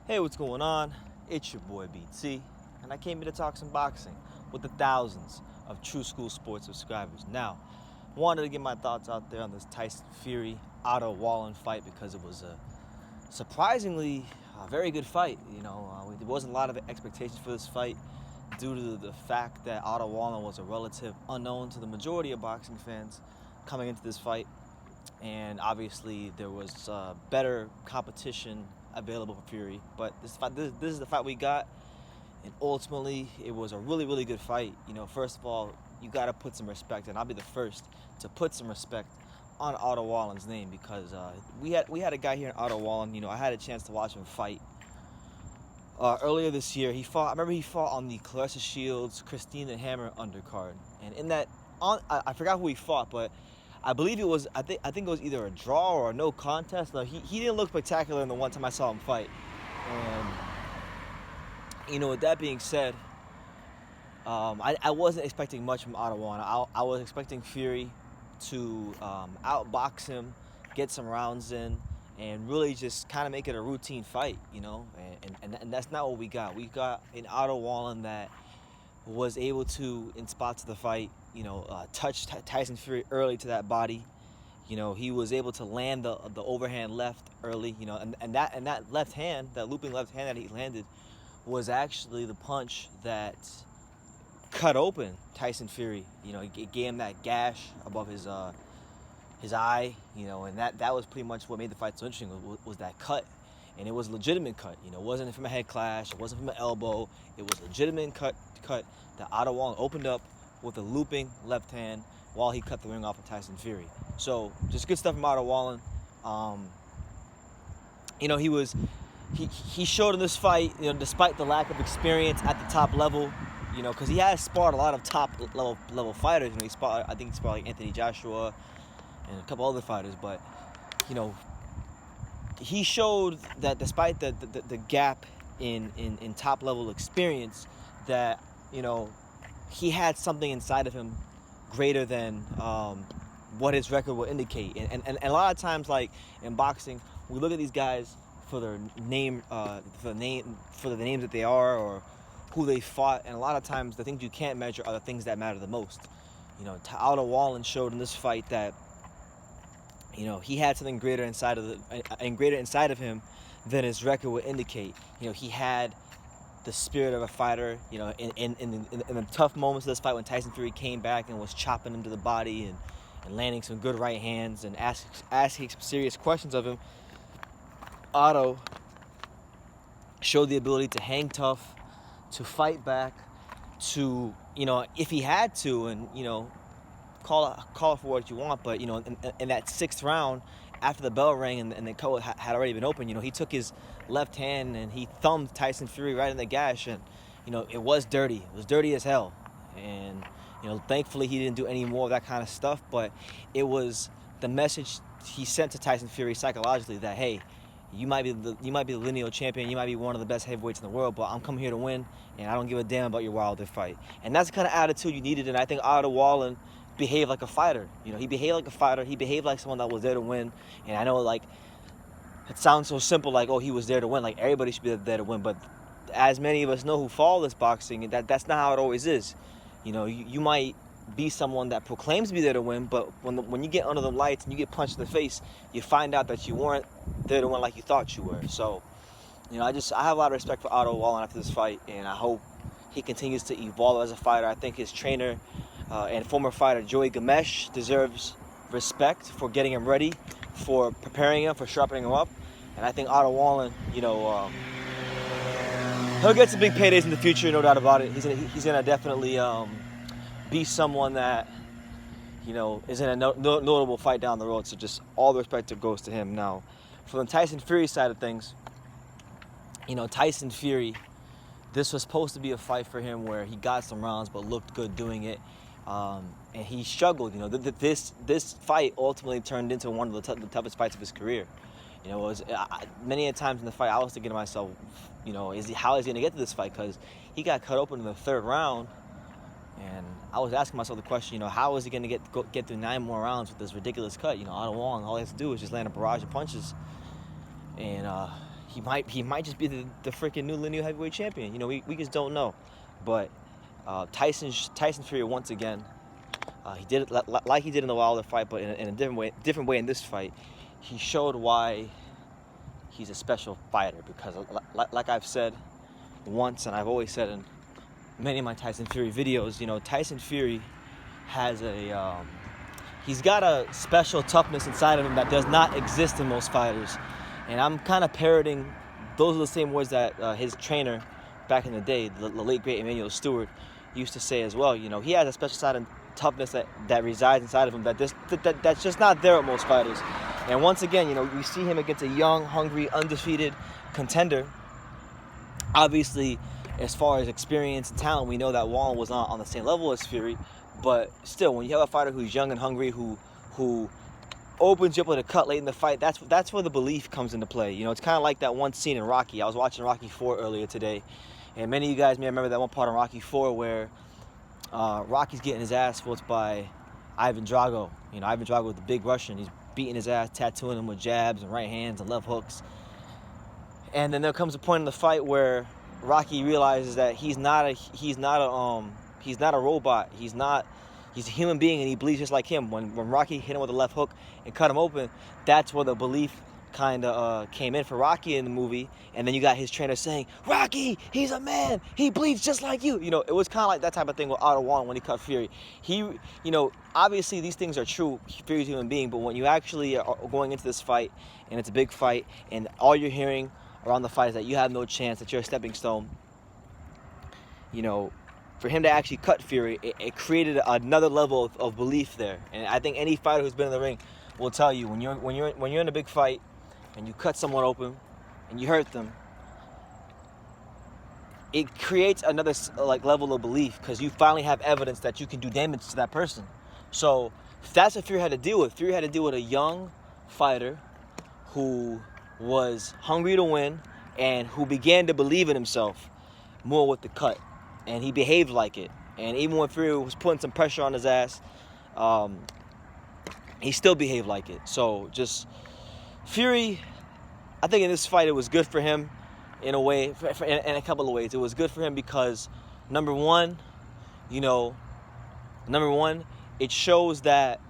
Hey, what's going on? It's your boy BT, and I came here to talk some boxing with the thousands of True School Sports subscribers. Now, wanted to get my thoughts out there on this Tyson Fury Otto Wallin fight because it was a surprisingly very good fight. There wasn't a lot of expectations for this fight due to the fact that Otto Wallin was a relative unknown to the majority of boxing fans coming into this fight, and obviously there was better competition available for Fury. But this is the fight we got, and ultimately it was a really, really good fight. First of all, you got to put some respect, and I'll be the first to put some respect on Otto Wallin's name because we had a guy here in Otto Wallin. I had a chance to watch him fight earlier this year. I remember he fought on the Clarissa Shields Christina Hammer undercard, and in that, I forgot who he fought, but I believe it was, I think it was either a draw or a no contest. No, he didn't look spectacular in the one time I saw him fight. And, with that being said, I wasn't expecting much from Otto Wallin. I was expecting Fury to outbox him, get some rounds in, and really just kind of make it a routine fight, and that's not what we got. We got an Otto Wallin that was able to, in spots of the fight, touch Tyson Fury early to that body. He was able to land the overhand left early. And that left hand, that looping left hand that he landed, was actually the punch that cut open Tyson Fury. It gave him that gash above his eye. And that was pretty much what made the fight so interesting was that cut. And it was a legitimate cut. It wasn't from a head clash. It wasn't from an elbow. It was a legitimate cut that Otto Wallin opened up with a looping left hand while he cut the ring off of Tyson Fury. So just good stuff from Otto Wallin. He showed in this fight, despite the lack of experience at the top level, because he has sparred a lot of top level fighters. I think he sparred like Anthony Joshua and a couple other fighters, but he showed that despite the gap in top level experience, that he had something inside of him greater than what his record will indicate. And a lot of times, like in boxing, we look at these guys for their name, for the names that they are or who they fought, and a lot of times the things you can't measure are the things that matter the most. Otto Wallin showed in this fight that he had something greater inside of him than his record would indicate. He had the spirit of a fighter. In the tough moments of this fight when Tyson Fury came back and was chopping him to the body and landing some good right hands and asking some serious questions of him, Otto showed the ability to hang tough, to fight back, to, if he had to, and, call it for what you want, but, in that sixth round, after the bell rang and the cut had already been open, he took his left hand and he thumbed Tyson Fury right in the gash, and it was dirty. It was dirty as hell, and thankfully he didn't do any more of that kind of stuff. But it was the message he sent to Tyson Fury psychologically that, hey, you might be the lineal champion, you might be one of the best heavyweights in the world, but I'm coming here to win, and I don't give a damn about your Wilder fight. And that's the kind of attitude you needed, and I think Otto Wallin behaved like a fighter. He behaved like a fighter. He behaved like someone that was there to win. And I know, like, it sounds so simple, like, oh, he was there to win. Like, everybody should be there to win. But as many of us know who follow this boxing, that's not how it always is. You might be someone that proclaims to be there to win, but when you get under the lights and you get punched in the face, you find out that you weren't there to win like you thought you were. So, I have a lot of respect for Otto Wallin after this fight, and I hope he continues to evolve as a fighter. I think his trainer and former fighter Joey Gamesh deserves respect for getting him ready, for preparing him, for sharpening him up. And I think Otto Wallin, he'll get some big paydays in the future, no doubt about it. He's gonna definitely be someone that is in a notable fight down the road. So just all the respect goes to him. Now, from the Tyson Fury side of things, Tyson Fury, this was supposed to be a fight for him where he got some rounds but looked good doing it. And he struggled. This fight ultimately turned into one of the toughest fights of his career. It was many a times in the fight I was thinking to myself, how is he going to get to this fight? Because he got cut open in the third round, and I was asking myself the question, how is he going to get through 9 more rounds with this ridiculous cut? Otto Wallin, all he has to do is just land a barrage of punches, and he might just be the freaking new heavyweight champion. You know, we just don't know. But Tyson Fury once again, he did it like he did in the Wilder fight, but in a different way in this fight. He showed why he's a special fighter, because like I've said once, and I've always said in many of my Tyson Fury videos, you know, Tyson Fury has he's got a special toughness inside of him that does not exist in most fighters. And I'm kind of parroting, those are the same words that his trainer back in the day, the late great Emmanuel Stewart, used to say as well. You know, he has a special side of toughness that resides inside of him that's just not there with most fighters. And once again, you know, we see him against a young, hungry, undefeated contender. Obviously, as far as experience and talent, we know that Wallin was not on the same level as Fury. But still, when you have a fighter who's young and hungry, who opens you up with a cut late in the fight, that's where the belief comes into play. You know, it's kind of like that one scene in Rocky. I was watching Rocky 4 earlier today, and many of you guys may remember that one part in Rocky 4 where Rocky's getting his ass whooped by Ivan Drago. You know, Ivan Drago, the big Russian. He's beating his ass, tattooing him with jabs and right hands and left hooks. And then there comes a point in the fight where Rocky realizes that he's not a robot. He's a human being, and he bleeds just like him. When Rocky hit him with a left hook and cut him open, that's where the belief kind of came in for Rocky in the movie. And then you got his trainer saying, "Rocky, he's a man. He bleeds just like you." You know, it was kind of like that type of thing with Otto Wallin when he cut Fury. You know, obviously these things are true. Fury's a human being, but when you actually are going into this fight, and it's a big fight, and all you're hearing around the fight is that you have no chance, that you're a stepping stone, you know, for him to actually cut Fury, it created another level of belief there. And I think any fighter who's been in the ring will tell you, when you're in a big fight and you cut someone open and you hurt them, it creates another level of belief, because you finally have evidence that you can do damage to that person. So that's what Fury had to deal with. Fury had to deal with a young fighter who was hungry to win and who began to believe in himself more with the cut. And he behaved like it. And even when Fury was putting some pressure on his ass, he still behaved like it. So just Fury, I think in this fight it was good for him in a way, in a couple of ways. It was good for him because, number one, it shows that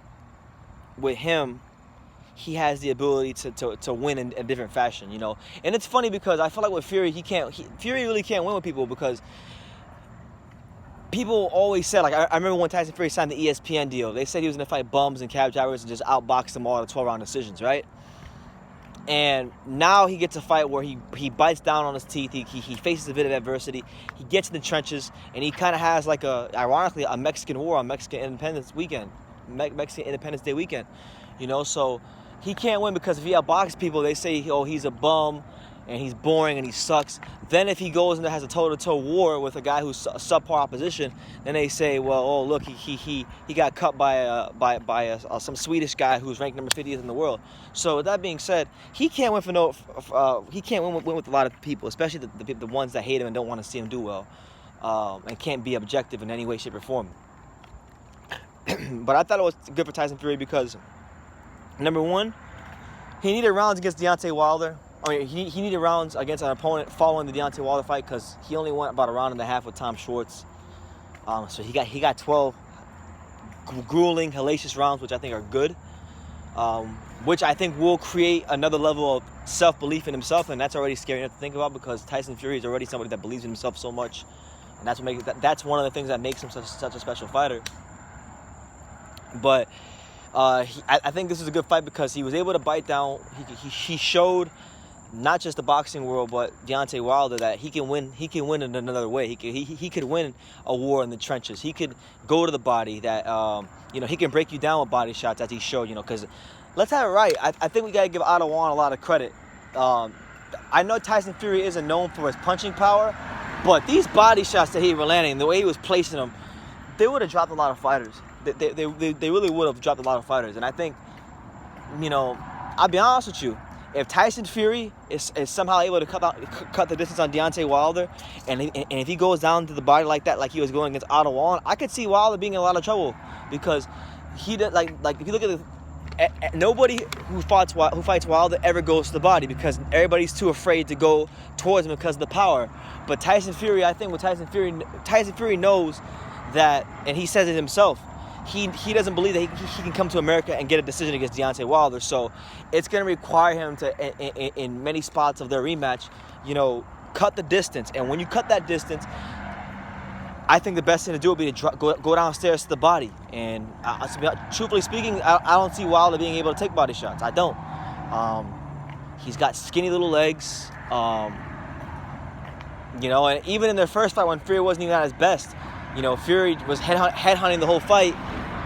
with him, he has the ability to win in a different fashion, you know. And it's funny because I feel like with Fury, Fury really can't win with people, because people always said, like, I remember when Tyson Fury signed the ESPN deal, they said he was going to fight bums and cab drivers and just outbox them all to 12-round decisions, right? And now he gets a fight where he bites down on his teeth, he faces a bit of adversity, he gets in the trenches, and he kind of has, like, ironically, a Mexican war on Mexican Independence Day weekend, you know. So he can't win because if he outboxes people, they say, oh, he's a bum and he's boring and he sucks. Then if he goes and has a toe-to-toe war with a guy who's a subpar opposition, then they say, well, oh, look, he got cut by some Swedish guy who's ranked number 50th in the world. So with that being said, he can't win win with a lot of people, especially the ones that hate him and don't want to see him do well, and can't be objective in any way, shape, or form. But I thought it was good for Tyson Fury because, number one, he needed rounds against Deontay Wilder. I mean, he needed rounds against an opponent following the Deontay Wilder fight, because he only went about a round and a half with Tom Schwartz. So he got 12 grueling, hellacious rounds, which I think are good, which I think will create another level of self-belief in himself, and that's already scary enough to think about, because Tyson Fury is already somebody that believes in himself so much, and that's one of the things that makes him such a special fighter. But I think this is a good fight because he was able to bite down. He showed not just the boxing world, but Deontay Wilder, that he can win. He can win in another way. He could win a war in the trenches. He could go to the body. That he can break you down with body shots, as he showed. Because let's have it right. I think we gotta give Otto Wallin a lot of credit. I know Tyson Fury isn't known for his punching power, but these body shots that he was landing, the way he was placing them, they would have dropped a lot of fighters. They really would have dropped a lot of fighters. And I think, I'll be honest with you, if Tyson Fury is somehow able to cut the distance on Deontay Wilder, and if he goes down to the body like that, like he was going against Otto Wallin, I could see Wilder being in a lot of trouble, because he did, like if you look at nobody who fights Wilder ever goes to the body because everybody's too afraid to go towards him because of the power. But Tyson Fury, I think, Tyson Fury knows that, and he says it himself. He doesn't believe that he can come to America and get a decision against Deontay Wilder. So it's going to require him to, in many spots of their rematch, cut the distance. And when you cut that distance, I think the best thing to do would be to go downstairs to the body. And truthfully speaking, I don't see Wilder being able to take body shots. I don't. He's got skinny little legs. And even in their first fight when Fury wasn't even at his best, Fury was headhunting the whole fight,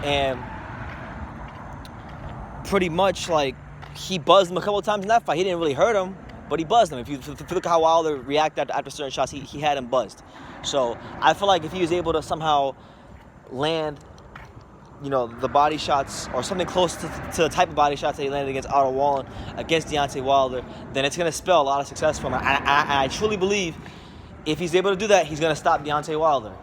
and pretty much he buzzed him a couple of times in that fight. He didn't really hurt him, but he buzzed him. If you look at how Wilder reacted after certain shots, he had him buzzed. So I feel like if he was able to somehow land, the body shots or something close to the type of body shots that he landed against Otto Wallin, against Deontay Wilder, then it's going to spell a lot of success for him. I truly believe if he's able to do that, he's going to stop Deontay Wilder.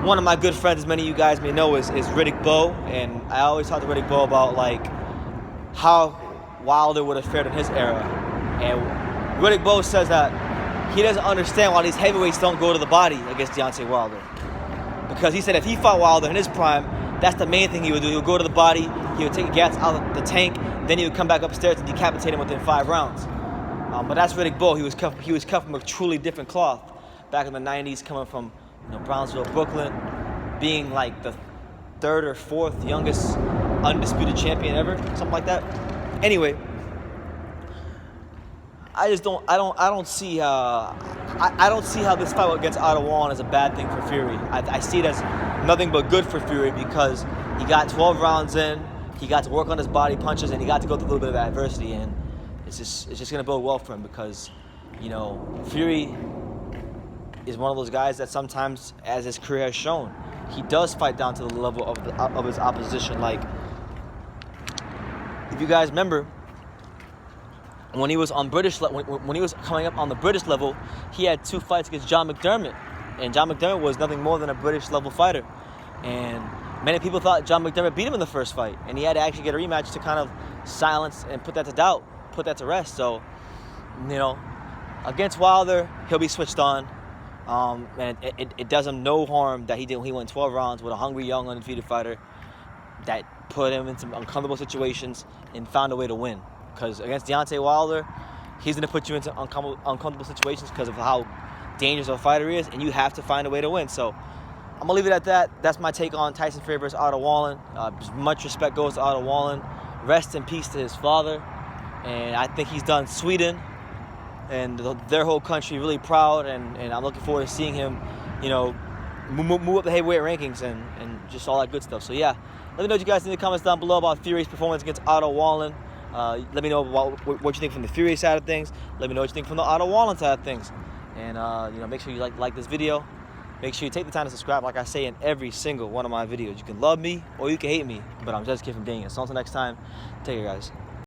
One of my good friends, as many of you guys may know, is Riddick Bowe, and I always talk to Riddick Bowe about how Wilder would have fared in his era. And Riddick Bowe says that he doesn't understand why these heavyweights don't go to the body against Deontay Wilder. Because he said if he fought Wilder in his prime, that's the main thing he would do. He would go to the body, he would take the gas out of the tank, then he would come back upstairs and decapitate him within 5 rounds. But that's Riddick Bowe. He was cut from a truly different cloth back in the 90s, coming from Brownsville, Brooklyn, being the 3rd or 4th youngest undisputed champion ever, something like that. Anyway, I don't see how this fight against Otto Wallin is a bad thing for Fury. I see it as nothing but good for Fury because he got 12 rounds in, he got to work on his body punches, and he got to go through a little bit of adversity, and it's just gonna bode well for him because Fury is one of those guys that sometimes, as his career has shown, he does fight down to the level of his opposition. If you guys remember, when he was on when he was coming up on the British level, he had 2 fights against John McDermott, and John McDermott was nothing more than a British level fighter. And many people thought John McDermott beat him in the first fight, and he had to actually get a rematch to kind of silence and put that to doubt, put that to rest. So, against Wilder, he'll be switched on. And it does him no harm that he went 12 rounds with a hungry, young, undefeated fighter that put him in some uncomfortable situations and found a way to win. Because against Deontay Wilder, he's going to put you into uncomfortable situations because of how dangerous of a fighter he is, and you have to find a way to win. So I'm going to leave it at that. That's my take on Tyson Fury versus Otto Wallin. Much respect goes to Otto Wallin. Rest in peace to his father. And I think he's done Sweden and their whole country really proud, and I'm looking forward to seeing him, move up the heavyweight rankings and just all that good stuff. So yeah, let me know what you guys think in the comments down below about Fury's performance against Otto Wallin. Let me know what you think from the Fury side of things. Let me know what you think from the Otto Wallin side of things. And make sure you like this video. Make sure you take the time to subscribe, like I say in every single one of my videos. You can love me or you can hate me, but I'm just a kid from Daniel. So until next time, take care, guys.